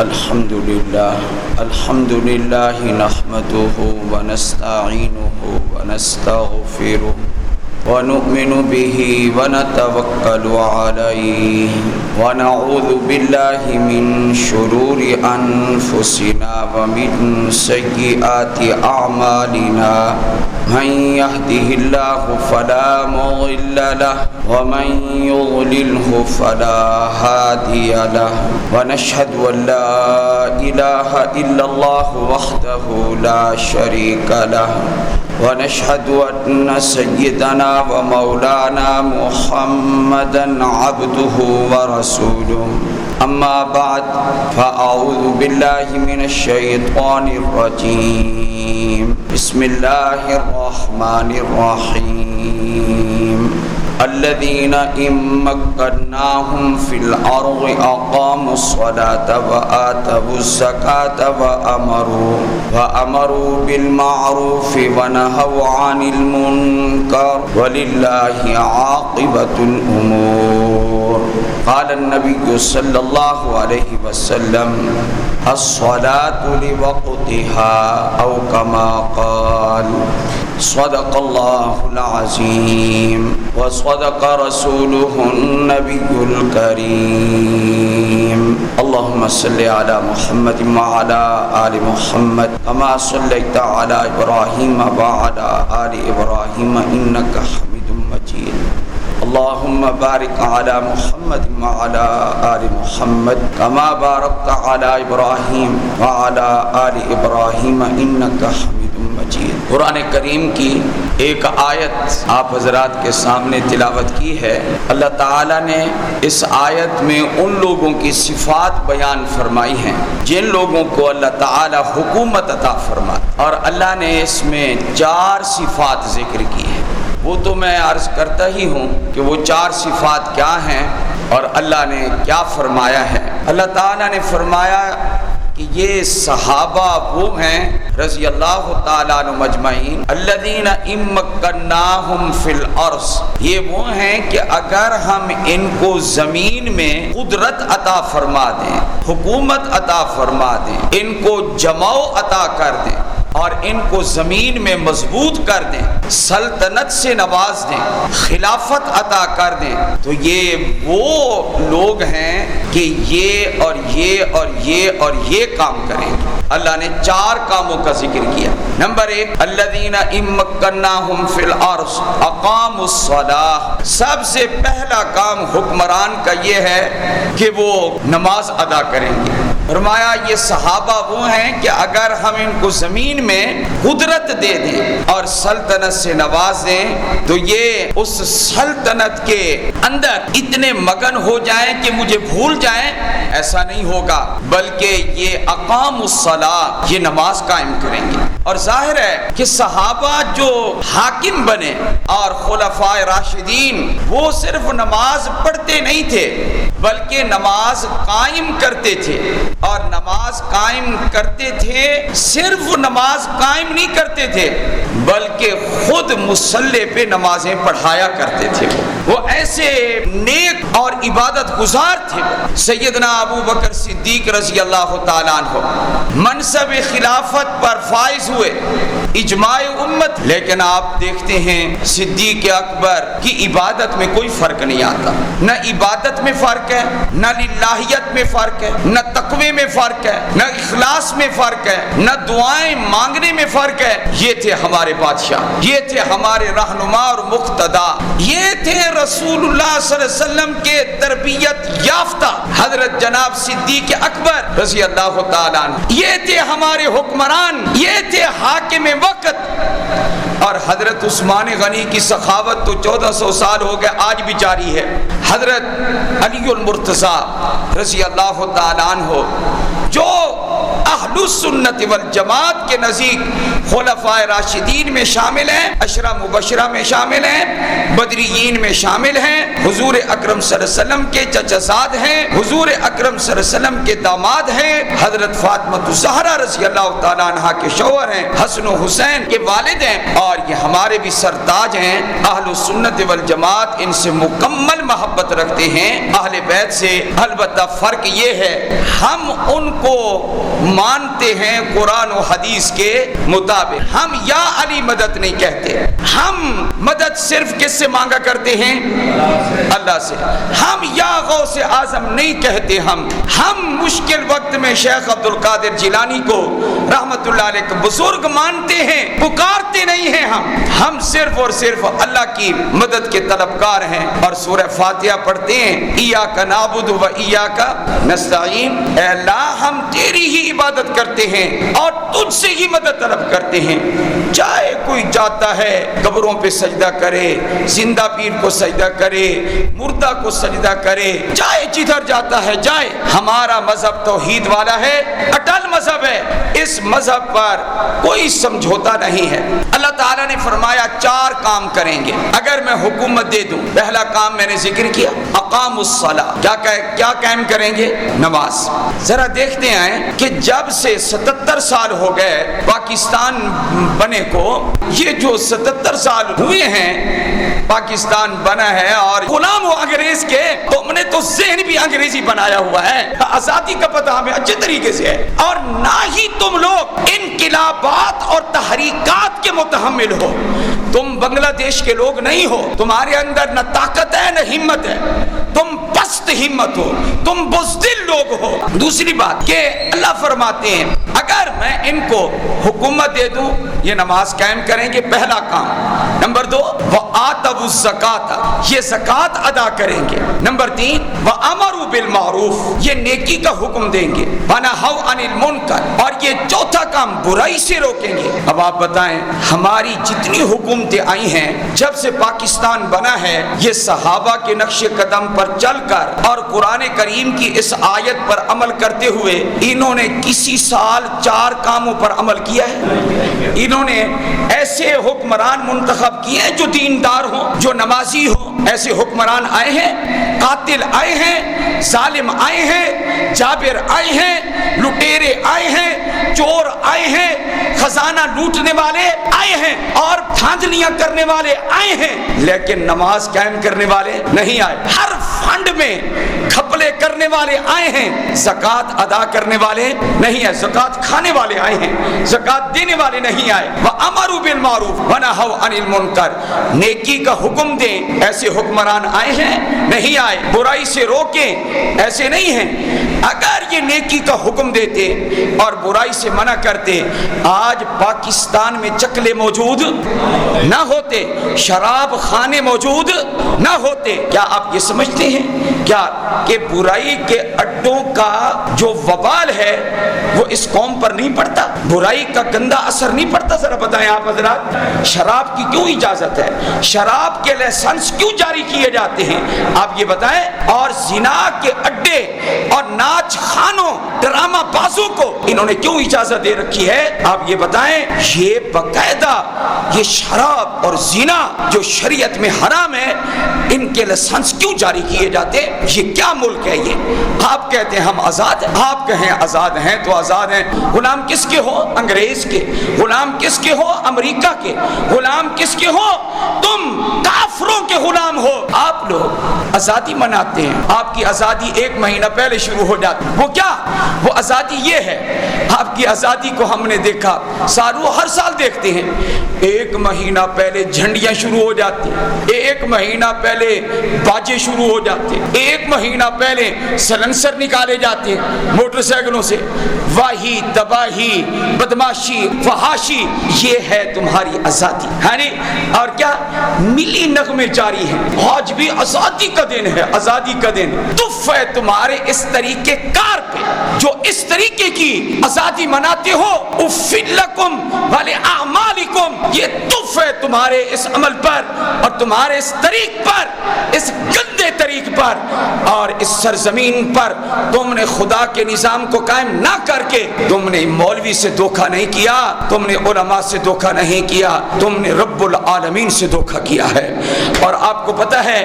الحمد لله نحمده ونستعينه ونستغفره ونؤمن به ونتوكل عليه ونعوذ بالله من شرور أنفسنا ومن سيئات أعمالنا من يهده الله فلا مضل له ومن يضلله فلا هادي له ونشهد أن لا إله إلا الله وحده لا شريك له ونشهد أن سيدنا ومولانا محمدا عبده ورسوله أما بعد فأعوذ بالله من الشيطان الرجيم بسم الله الرحمن الرحيم الذين إن مكناهم في الأرض أقاموا الصلاة وآتوا الزكاة وأمروا بالمعروف ونهوا عن المنكر ولله عاقبة الأمور. قال النبي صلى الله عليه وسلم الصلاة لوقتها أو كما قال. صدق الله العظيم وصدق رسوله النبي الكريم. اللهم صل على محمد وعلى آل محمد كما صليت على إبراهيم وعلى آل إبراهيم إنك حميد مجيد. اللهم بارك على محمد وعلى آل محمد كما باركت على إبراهيم وعلى آل إبراهيم إنك حميد مجيد. قرآن کریم کی ایک آیت آپ حضرات کے سامنے تلاوت کی ہے. اللہ تعالیٰ نے اس آیت میں ان لوگوں کی صفات بیان فرمائی ہیں جن لوگوں کو اللہ تعالیٰ حکومت عطا فرماتا، اور اللہ نے اس میں 4 صفات ذکر کی ہیں. وہ تو میں عرض کرتا ہی ہوں کہ وہ 4 صفات کیا ہیں اور اللہ نے کیا فرمایا ہے. اللہ تعالیٰ نے فرمایا کہ یہ صحابہ وہ ہیں رضی اللہ تعالیٰ عنہ مجمعین الذین ان مکناہم فی الارض. یہ وہ ہیں کہ اگر ہم ان کو زمین میں قدرت عطا فرما دیں، حکومت عطا فرما دیں، ان کو جماؤ عطا کر دیں اور ان کو زمین میں مضبوط کر دیں، سلطنت سے نواز دیں، خلافت عطا کر دیں، تو یہ وہ لوگ ہیں کہ یہ اور یہ اور یہ اور یہ کام کریں گے. اللہ نے 4 کاموں کا ذکر کیا. نمبر 1 الذین ان مکناہم فی الارض اقاموا الصلاۃ. سب سے پہلا کام حکمران کا یہ ہے کہ وہ نماز ادا کریں گے. فرمایا یہ صحابہ وہ ہیں کہ اگر ہم ان کو زمین میں قدرت دے دیں اور سلطنت سے نواز دیں تو یہ اس سلطنت کے اندر اتنے مگن ہو جائیں کہ مجھے بھول جائیں. ایسا نہیں ہوگا، بلکہ یہ اقام الصلاۃ، یہ نماز قائم کریں گے. اور ظاہر ہے کہ صحابہ جو حاکم بنے اور خلفائے راشدین وہ صرف نماز پڑھتے نہیں تھے بلکہ نماز قائم کرتے تھے. اور نماز قائم کرتے تھے، صرف نماز قائم نہیں کرتے تھے بلکہ خود مصلی پہ نمازیں پڑھایا کرتے تھے. وہ ایسے نیک اور عبادت گزار تھے. سیدنا ابو بکر صدیق رضی اللہ تعالیٰ عنہ منصب خلافت پر فائز ہوئے، اجماع امت. لیکن آپ دیکھتے ہیں صدیق اکبر کی عبادت میں کوئی فرق نہیں آتا. نہ عبادت میں فرق ہے، نہ للہیت میں فرق ہے، نہ تقوی میں فرق ہے، نہ اخلاص میں فرق ہے، نہ دعائیں مانگنے میں فرق ہے. یہ تھے ہمارے بادشاہ، یہ تھے ہمارے رہنما اور مقتدا، یہ تھے رسول اللہ صلی اللہ علیہ وسلم کے تربیت یافتہ حضرت جناب صدیق اکبر رضی اللہ تعالیٰ عنہ. یہ تھے ہمارے حکمران، یہ تھے حاکم وقت. اور حضرت عثمان غنی کی سخاوت تو 1400 سال ہو گئے، آج بھی جاری ہے. حضرت علی المرتضیٰ رضی اللہ تعالیٰ عنہ جو اہل اہل سنت والجماعت کے نزدیک خلفائے راشدین میں شامل ہیں، عشرہ مبشرہ میں شامل ہیں، بدریین میں شامل ہیں، حضور اکرم صلی اللہ علیہ وسلم کے چچا زاد ہیں، حضور اکرم صلی اللہ علیہ وسلم کے داماد ہیں، حضرت فاطمہ الزہرا رضی اللہ تعالیٰ عنہ کے شوہر ہیں، حسن و حسین کے والد ہیں، اور یہ ہمارے بھی سرتاج ہیں۔ اہل سنت والجماعت ان سے مکمل محبت رکھتے ہیں، اہل بیت سے۔ البتہ فرق یہ ہے ہم ان کو مانتے ہیں قرآن و حدیث کے مطابق، ہم یا علی مدد نہیں کہتے، ہم مدد صرف کس سے مانگا کرتے ہیں؟ اللہ سے۔ ہم یا غوث اعظم نہیں کہتے، ہم مشکل وقت میں شیخ عبد القادر جیلانی کو رحمت اللہ علیہ کو بزرگ مانتے ہیں، پکارتے نہیں ہیں، ہم صرف اور صرف اللہ کی مدد کے طلبگار ہیں، اور سورہ فاتحہ پڑھتے ہیں، ایاک نعبد و ایاک نستعین، اے اللہ ہم تیری ہی عبادت کرتے ہیں اور تجھ سے ہی مدد طلب کرتے ہیں۔ چاہے کوئی جاتا ہے قبروں پہ سجدہ کرے، زندہ پیر کو سجدہ کرے، مردہ کو سجدہ کرے، چاہے جدھر جاتا ہے جائے، ہمارا مذہب توحید والا ہے، اٹل مذہب ہے، اس مذہب پر کوئی سمجھوتا نہیں ہے۔ اللہ تعالیٰ نے فرمایا 4 کام کریں گے اگر میں حکومت دے دوں۔ پہلا کام میں نے ذکر کیا، اقام الصلاۃ، کیا قائم کریں گے؟ نماز۔ ذرا دیکھتے ہیں کہ جب سے 77 سال ہو گئے پاکستان بنے کو، یہ جو 77 سال ہوئے ہیں پاکستان بنا ہے، اور غلام و انگریز کے، تم نے تو ذہن بھی انگریزی بنایا ہوا ہے، آزادی کا پتہ ہمیں اچھے طریقے سے ہے، اور نہ ہی تم لوگ انقلابات اور تحریکات کے متحمل ہو۔ تم بنگلہ دیش کے لوگ نہیں ہو، تمہارے اندر نہ طاقت ہے نہ ہمت ہے، تم پست ہمت ہو، تم بزدل لوگ ہو۔ دوسری بات کہ اللہ فرماتے ہیں اگر میں ان کو حکومت دے دوں یہ نماز قائم کریں گے، پہلا کام۔ نمبر 2 وَآتَوُا الزَّکَاةَ، یہ زکوٰۃ ادا کریں گے۔ نمبر 3 وَأَمَرُوا بِالْمَعْرُوفِ، یہ نیکی کا حکم دیں گے، وَنَهَوْا عَنِ الْمُنکَرِ، اور یہ چوتھا کام برائی سے روکیں گے۔ اب آپ بتائیں ہماری جتنی حکومتیں آئی ہیں جب سے پاکستان بنا ہے، یہ صحابہ کے نقش قدم پر چل کر اور قرآن کریم کی اس آیت پر عمل کرتے ہوئے انہوں نے کسی سال 4 کاموں پر عمل کیا ہے؟ انہوں نے ایسے حکمران منتخب کیے ہیں جو دیندار ہوں، جو نمازی ہوں، ایسے حکمران آئے ہیں، قاتل آئے ہیں، ظالم آئے ہیں، جابر آئے ہیں، لٹیرے آئے ہیں، چور آئے ہیں، خزانہ لوٹنے والے آئے ہیں، اور دھاندلیاں کرنے والے آئے ہیں، لیکن نماز قائم کرنے والے نہیں آئے۔ ہر فنڈ میں گھپلے کرنے والے آئے ہیں، زکوٰۃ ادا کرنے والے نہیں آئے، زکوٰۃ کھانے والے آئے ہیں، زکوٰۃ دینے والے نہیں آئے۔ وَأَمَرُوا بِالْمَعْرُوفِ وَنَهَوْا عَنِ الْمُنکَرِ، نیکی کا حکم دیں، ایسے حکمران آئے ہیں نہیں آئے، برائی سے روکیں، ایسے نہیں ہیں۔ اگر یہ نیکی کا حکم دیتے اور برائی سے منع کرتے، آج پاکستان میں چکلے موجود نہ ہوتے، شراب خانے موجود نہ ہوتے۔ کیا آپ یہ سمجھتے ہیں کیا کہ برائی کے اڈوں کا جو وبال ہے وہ اس قوم پر نہیں پڑتا؟ برائی کا گندا اثر نہیں پڑتا؟ ذرا بتائیں آپ حضرات، شراب کی کیوں اجازت ہے؟ شراب کے لائسنس کیوں جاری کیے جاتے ہیں؟ آپ یہ بتائیں۔ اور زنا کے اڈے اور ناچ خانوں، ڈرامہ بازوں کو انہوں نے کیوں اجازت دے رکھی ہے؟ آپ یہ بتائیں۔ یہ باقاعدہ یہ شراب اور زنا جو شریعت میں حرام ہے، ان کے لائسنس کیوں جاری کیے جاتے؟ یہ کیا ملک ہے یہ؟ آپ کہتے ہیں ہم آزاد ہیں، آپ کہیں آزاد ہیں تو آزاد ہیں۔ غلام کس کے ہو؟ انگریز کے۔ غلام کس کے ہو؟ امریکہ کے۔ غلام کس کے ہو؟ تم کافروں کے غلام ہو۔ آپ لوگ آزادی مناتے ہیں، آپ کی آزادی 1 مہینہ پہلے شروع ہو جاتی، وہ کیا؟ وہ آزادی یہ ہے، آپ کی آزادی کو ہم نے دیکھا، ہر سال دیکھتے ہیں، 1 مہینہ پہلے جھنڈیاں شروع ہو جاتی، 1 مہینہ پہلے باجے شروع ہو جاتے، 1 مہینہ پہلے سلنسر نکالے جاتے موٹر سائیکلوں سے۔ واہی، تباہی، بدماشی، فحاشی، یہ ہے تمہاری آزادی، ہے نہیں؟ اور کیا ملی نغمے جاری ہیں، آج بھی آزادی کا دن ہے، آزادی کا دن۔ تف ہے تمہارے اس طریقے کار پہ جو اس طریقے کی آزادی مناتے ہو، اُفِّلْ لَكُمْ وَلِأَعْمَالِكُمْ، یہ تف ہے تمہارے اس عمل پر اور تمہارے اس طریق پر، اس گندے طریق پر، اور اس سرزمین پر تم نے خدا کے نظام کو قائم نہ کر کے تم نے مولوی سے دھوکہ نہیں کیا، تم نے علماء سے دھوکہ نہیں کیا، تم نے رب العالمین سے دھوکہ کیا ہے۔ اور آپ کو پتہ ہے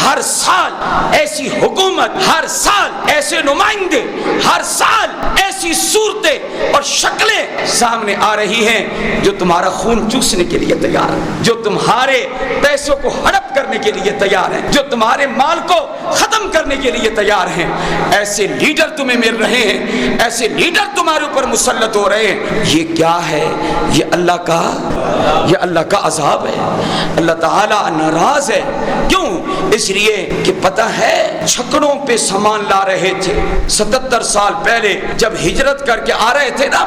ہر سال ایسی حکومت، ہر سال ایسے نمائندے، ہر سال ایسی صورتیں اور شکلیں سامنے آ رہی ہیں جو تمہارا خون چوسنے کے لیے تیار ہیں، جو تمہارے پیسوں کو ہڑپ کرنے کے لیے تیار ہیں، جو تمہارے مال کو ختم کرنے کے لیے تیار ہیں۔ ایسے لیڈر تمہیں مل رہے ہیں، ایسے لیڈر تمہارے اوپر مسلط ہو رہے ہیں۔ یہ کیا ہے؟ یہ اللہ کا عذاب ہے۔ اللہ تعالیٰ ناراض ہے، کیوں؟ اس لیے کہ پتہ ہے چھکڑوں پہ سامان لا رہے تھے 77 سال پہلے جب ہجرت کر کے آ رہے تھے نا،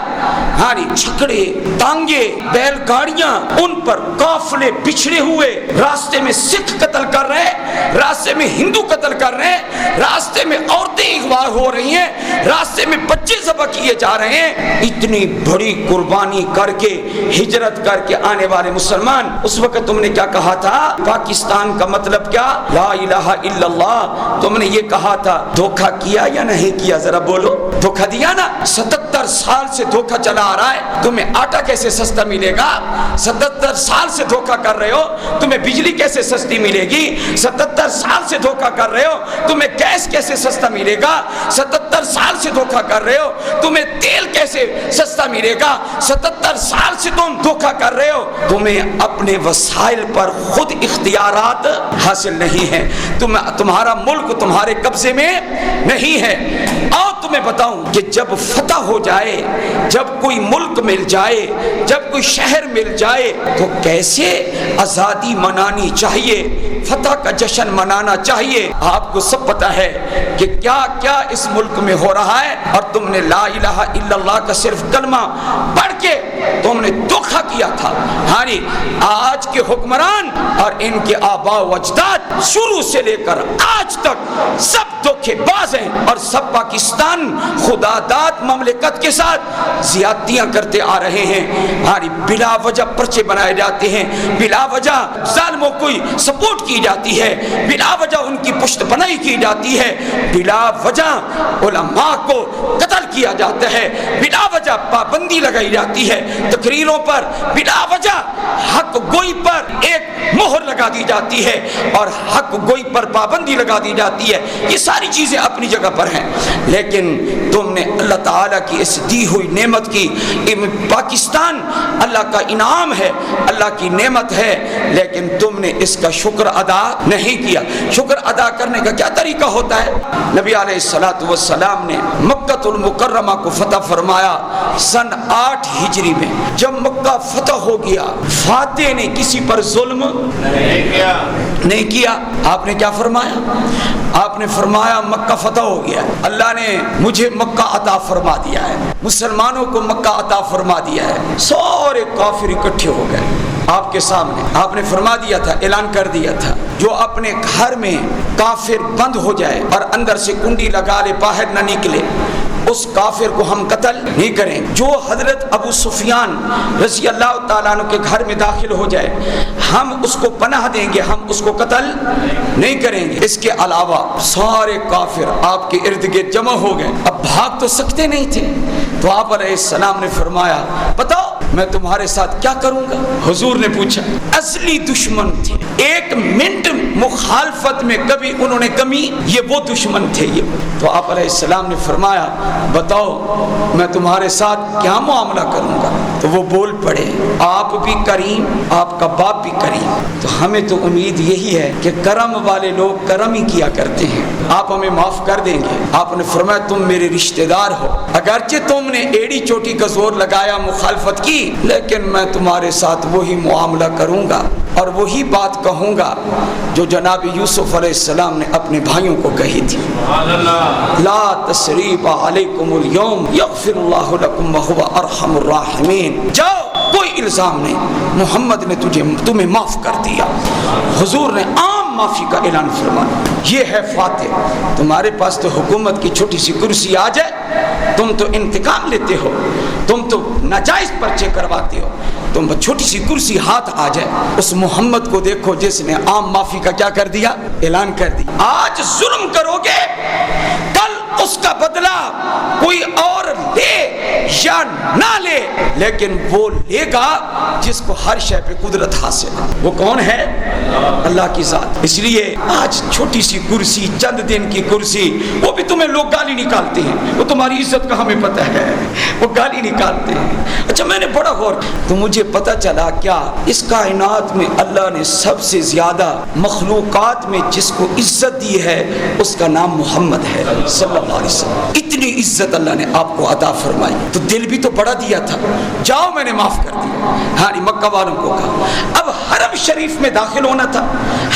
چھکڑے، تانگے، بیل گاڑیاں، ان پر قافلے بچھڑے ہوئے، راستے میں سکھ قتل کر رہے ہیں، راستے میں ہندو قتل کر رہے ہیں، راستے میں عورتیں اغوا ہو رہی ہیں، راستے میں بچے ذبح کیے جا رہے ہیں۔ اتنی بڑی قربانی کر کے ہجرت کر کے آنے والے مسلمان، اس وقت تم نے کیا کہا تھا؟ پاکستان کا مطلب کیا؟ لا الہ الا اللہ۔ تم نے یہ کہا تھا، دھوکہ کیا یا نہیں کیا؟ ذرا بولو، دھوکہ دیا نا؟ 77 سال سے دھوکہ چلا آ رہا ہے، تمہیں آٹا کیسے سستا ملے گا؟ 77 سال سے دھوکہ کر رہے ہو، تمہیں بجلی کیسے سستی ملے گی؟ 77 سال سے دھوکہ کر رہے ہو، تمہیں گیس کیسے سستا ملے گا؟ 77 سال سے دھوکہ کر رہے ہو، تمہیں تیل کیسے سستا ملے گا؟ 77 سال سے تم دھوکہ کر رہے ہو، تمہیں اپنے وسائل پر خود اختیارات حاصل نہیں ہے، تمہارا ملک تمہارے قبضے میں نہیں ہے۔ اور تمہیں بتاؤں کہ جب فتح ہو جائے، جب کوئی ملک مل جائے، جب کوئی شہر مل جائے تو کیسے آزادی منانی چاہیے، فتح کا جشن منانا چاہیے۔ آپ کو سب پتہ ہے کہ کیا کیا اس ملک میں ہو رہا ہے، اور تم نے لا الہ الا اللہ کا صرف کلمہ پڑھ کے تم نے دھوکہ کیا تھا۔ آج کے حکمران اور ان کے آباء و اجداد شروع سے لے کر آج تک سب دھوکے باز ہیں، اور سب پاکستان خدا داد مملکت کے ساتھ زیادتیاں کرتے آ رہے ہیں۔ بلا وجہ پرچے بنائے جاتے ہیں، بلا وجہ ظالموں کو سپورٹ کی جاتی ہے، بلا وجہ ان کی پشت بنائی کی جاتی ہے، بلا وجہ علماء کو قتل کیا جاتا ہے، بلا وجہ پابندی لگائی جاتی ہے تقریروں پر، بلا وجہ حق گوئی پر ایک مہر لگا دی جاتی ہے اور حق گوئی پر پابندی لگا دی جاتی ہے۔ یہ ساری چیزیں اپنی جگہ پر ہیں، لیکن تم نے اللہ تعالیٰ کی اس دی ہوئی نعمت کی، پاکستان اللہ کا انعام ہے، اللہ کی نعمت ہے، لیکن تم نے اس کا شکر ادا نہیں کیا۔ شکر ادا کرنے کا کیا طریقہ ہوتا ہے؟ نبی علیہ السلام نے مکہ المکرمہ کو فتح فرمایا سن 8 ہجری میں۔ جب مکہ فتح ہو گیا، فاتح نے کسی پر ظلم نہیں کیا۔ آپ نے کیا فرمایا؟ آپ نے فرمایا مکہ فتح ہو گیا، اللہ نے مجھے مکہ عطا فرما دیا ہے، مسلمانوں کو مکہ عطا فرما دیا ہے۔ سارے کافر اکٹھے ہو گئے آپ کے سامنے، آپ نے فرما دیا تھا، اعلان کر دیا تھا، جو اپنے گھر میں کافر بند ہو جائے اور اندر سے کنڈی لگا لے، باہر نہ نکلے، اس کافر کو ہم قتل نہیں کریں۔ جو حضرت ابو سفیان رضی اللہ تعالیٰ عنہ کے گھر میں داخل ہو جائے، ہم اس کو پناہ دیں گے، ہم اس کو قتل نہیں کریں گے۔ اس کے علاوہ سارے کافر آپ کے ارد گرد جمع ہو گئے، اب بھاگ تو سکتے نہیں تھے، تو آپ علیہ السلام نے فرمایا بتاؤ میں تمہارے ساتھ کیا کروں گا؟ حضور نے پوچھا، اصلی دشمن تھے، ایک منٹ مخالفت میں کبھی انہوں نے کمی، یہ وہ دشمن تھے یہ۔ تو آپ علیہ السلام نے فرمایا بتاؤ میں تمہارے ساتھ کیا معاملہ کروں گا؟ تو وہ بول پڑے، آپ بھی کریم، آپ کا باپ بھی کریم، تو ہمیں تو امید یہی ہے کہ کرم والے لوگ کرم ہی کیا کرتے ہیں، آپ ہمیں معاف کر دیں گے۔ آپ نے فرمایا تم میرے رشتہ دار ہو، اگرچہ تم نے ایڑی چوٹی کا زور لگایا، مخالفت کی، لیکن میں تمہارے ساتھ وہی معاملہ کروں گا اور وہی بات کہوں گا جو جناب یوسف علیہ السلام نے اپنے بھائیوں کو کہی تھی، لا تثریب علیکم اليوم یغفر اللہ لکم وہو ارحم الراحمین۔ جاؤ، کوئی الزام نہیں، محمد نے تمہیں معاف کر دیا۔ حضور نے عام معافی کا اعلان فرمانا. یہ ہے فاتح. تمہارے پاس تو حکومت کی چھوٹی سی کرسی آ جائے تم تو انتقام لیتے ہو, تم تو ناجائز پرچے کرواتے ہو. تم چھوٹی سی کرسی ہاتھ آ جائے, اس محمد کو دیکھو جس نے عام معافی کا کیا کر دیا, اعلان کر دیا. آج ظلم کرو گے, کل اس کا بدلہ کوئی اور لے یا نہ لے, لیکن وہ لے گا جس کو ہر شے پہ قدرت حاصل ہے. وہ کون ہے؟ اللہ کی ذات. اس لیے آج چھوٹی سی کرسی, چند دن کی کرسی, وہ بھی تمہیں لوگ گالی نکالتے ہیں, وہ تمہاری عزت کا ہمیں پتہ ہے, وہ گالی نکالتے ہیں. اچھا میں نے بڑا غور تو مجھے پتہ چلا کیا اس کائنات میں اللہ نے سب سے زیادہ مخلوقات میں جس کو عزت دی ہے اس کا نام محمد ہے صلی اللہ علیہ وسلم. اتنی عزت اللہ نے آپ کو عطا فرمائی, تو دل بھی تو بڑا دیا تھا, جاؤ میں نے معاف کر دیا. ہاں مکہ والوں کو کہا. اب حرم شریف میں داخل ہونا تھا,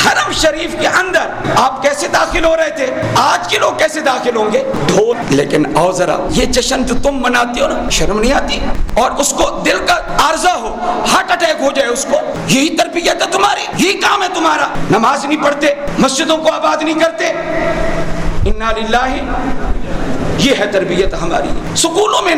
حرم شریف کے اندر آپ کیسے داخل ہو رہے تھے, آج کے لوگ کیسے داخل ہوں گے؟ ڈھول. لیکن آؤ ذرا, یہ جشن جو تم مناتے ہو نا, شرم نہیں آتی؟ اور اس کو دل کا عارضہ ہو, ہارٹ اٹیک ہو جائے اس کو, یہی تربیت ہے تمہاری, یہی کام ہے تمہارا. نماز نہیں پڑھتے, مسجدوں کو آباد نہیں کرتے. انا للہ, یہ ہے تربیت ہماری. سکولوں میں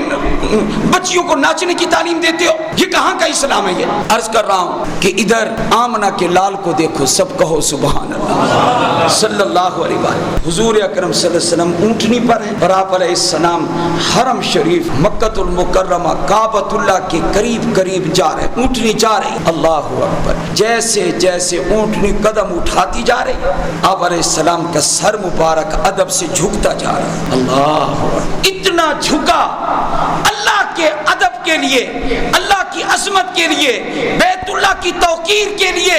بچیوں کو ناچنے کی تعلیم دیتے ہو, یہ کہاں کا اسلام ہے؟ یہ عرض کر رہا ہوں کہ ادھر آمنہ کے لال کو دیکھو, سب کہو سبحان اللہ صلی اللہ علیہ وسلم. حضور اکرم صلی اللہ علیہ وسلم اونٹنی پر ہیں اور آپ علیہ السلام حرم شریف مکۃ المکرمہ کعبۃ اللہ کے قریب قریب جا رہے, اونٹنی جا رہی. اللہ اکبر. جیسے جیسے اونٹنی قدم اٹھاتی جا رہی, آپ علیہ السلام کا سر مبارک ادب سے جھکتا جا رہا. اللہ اتنا جھکا اللہ کے ادب کے لیے, اللہ کی عظمت کے لیے, بیت اللہ کی توقیر کے لیے,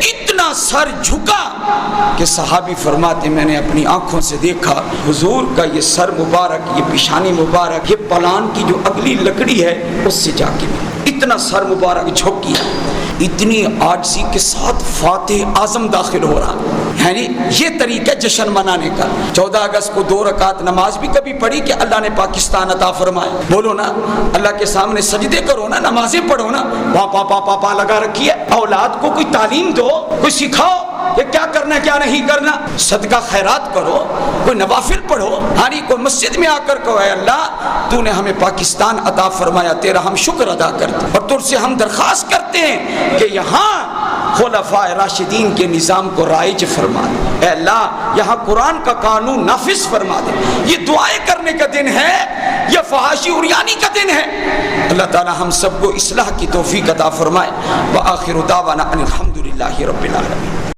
اتنا سر جھکا کہ صحابی فرماتے میں نے اپنی آنکھوں سے دیکھا حضور کا یہ سر مبارک, یہ پیشانی مبارک, یہ پلان کی جو اگلی لکڑی ہے اس سے جا کے اتنا سر مبارک جھک گیا. اتنی عاجزی کے ساتھ فاتح اعظم داخل ہو رہا. یعنی یہ طریقہ جشن منانے کا. 14 اگست کو 2 رکعت نماز بھی کبھی پڑھی کہ اللہ نے پاکستان عطا فرمایا؟ بولو نا, اللہ کے سامنے سجدے کرو نا, نمازیں پڑھو نا. پاپا پاپا پا لگا رکھی ہے. اولاد کو کوئی تعلیم دو, کوئی سکھاؤ یہ کیا کرنا ہے کیا نہیں کرنا. صدقہ خیرات کرو, کوئی نوافل پڑھو. ہاری کوئی مسجد میں آ کر کہو اے اللہ تو نے ہمیں پاکستان عطا فرمایا, تیرا ہم شکر ادا کرتے اور تجھ سے ہم درخواست کرتے ہیں کہ یہاں خلفائے راشدین کے نظام کو رائج فرما دے. اے اللہ یہاں قرآن کا قانون نافذ فرما دے. یہ دعائیں کرنے کا دن ہے یا فحاشی عریانی کا دن ہے؟ اللہ تعالی ہم سب کو اصلاح کی توفیق عطا فرمائے. وآخر دعوانا ان الحمد للہ رب العالمین.